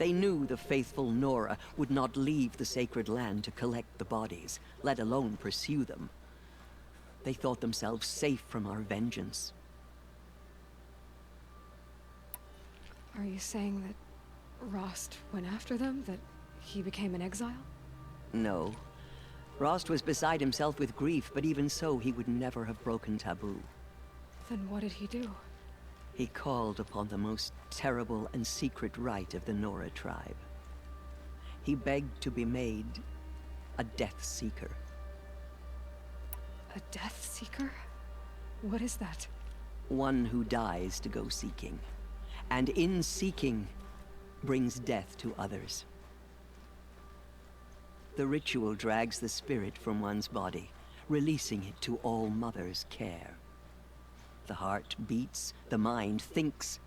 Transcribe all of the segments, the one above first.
They knew the faithful Nora would not leave the sacred land to collect the bodies, let alone pursue them. They thought themselves safe from our vengeance. Are you saying that Rost went after them? That he became an exile? No. Rost was beside himself with grief, but even so, he would never have broken taboo. Then what did he do? He called upon the most terrible and secret rite of the Nora tribe. He begged to be made a Death Seeker. A Death Seeker? What is that? One who dies to go seeking, and in seeking, brings death to others. The ritual drags the spirit from one's body, releasing it to All Mother's care. The heart beats, the mind thinks,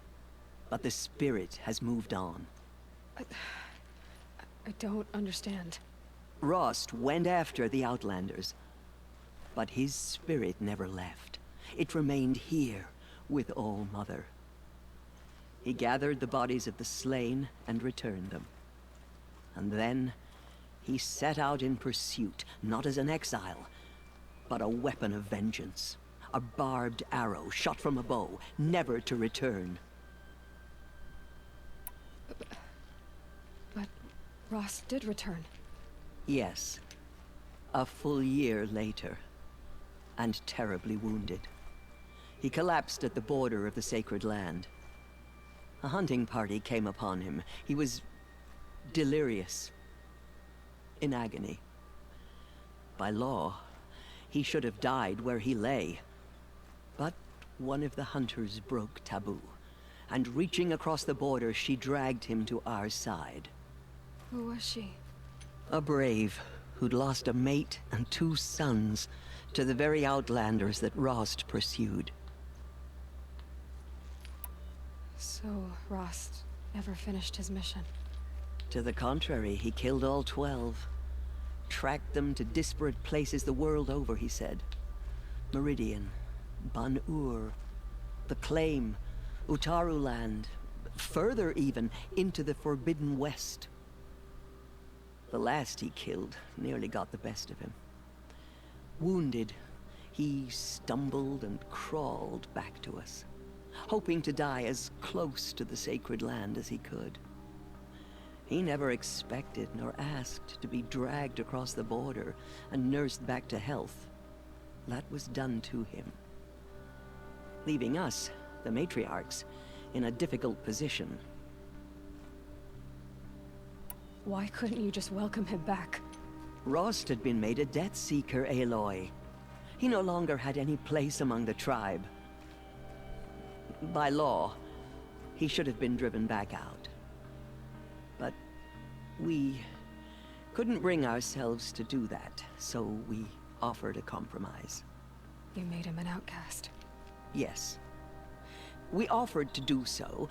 but the spirit has moved on. I don't understand. Rost went after the Outlanders, but his spirit never left. It remained here with All Mother. He gathered the bodies of the slain and returned them. And then he set out in pursuit, not as an exile, but a weapon of vengeance. A barbed arrow shot from a bow, never to return. But Rost did return. Yes. A full year later. And terribly wounded. He collapsed at the border of the sacred land. A hunting party came upon him. He was delirious. In agony. By law, he should have died where he lay. But one of the hunters broke taboo, and reaching across the border, she dragged him to our side. Who was she? A brave who'd lost a mate and 2 sons to the very Outlanders that Rost pursued. So Rost never finished his mission? To the contrary, he killed all 12. Tracked them to disparate places the world over, he said. Meridian, Ban-Ur, the Claim, Utaru land, further even, into the Forbidden West. The last he killed nearly got the best of him. Wounded, he stumbled and crawled back to us, hoping to die as close to the sacred land as he could. He never expected nor asked to be dragged across the border and nursed back to health. That was done to him, leaving us, the matriarchs, in a difficult position. Why couldn't you just welcome him back? Rost had been made a Death Seeker, Aloy. He no longer had any place among the tribe. By law, he should have been driven back out. But we couldn't bring ourselves to do that, so we offered a compromise. You made him an outcast. Yes. We offered to do so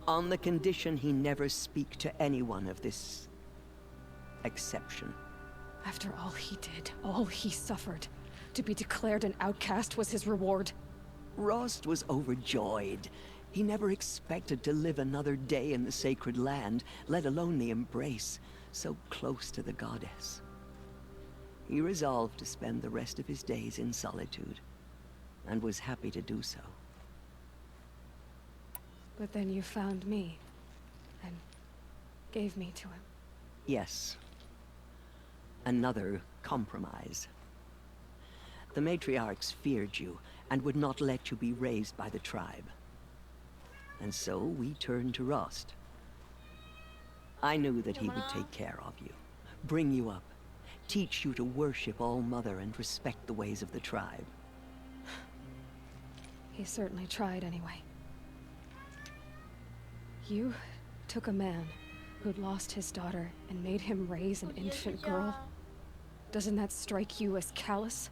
on the condition he never speak to anyone of this exception. After all he did, all he suffered, to be declared an outcast was his reward. Rost was overjoyed. He never expected to live another day in the sacred land, let alone the embrace, so close to the goddess. He resolved to spend the rest of his days in solitude, and was happy to do so. But then you found me, and gave me to him. Yes. Another compromise. The matriarchs feared you, and would not let you be raised by the tribe. And so we turned to Rost. I knew that he would take care of you, bring you up, teach you to worship All Mother and respect the ways of the tribe. He certainly tried anyway. You took a man who'd lost his daughter and made him raise an infant girl. Doesn't that strike you as callous?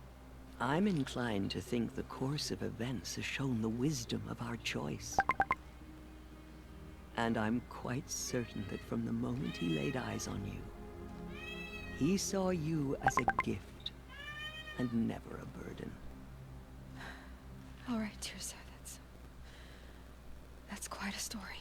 I'm inclined to think the course of events has shown the wisdom of our choice. And I'm quite certain that from the moment he laid eyes on you, he saw you as a gift, and never a burden. All right, dear sir, that's quite a story.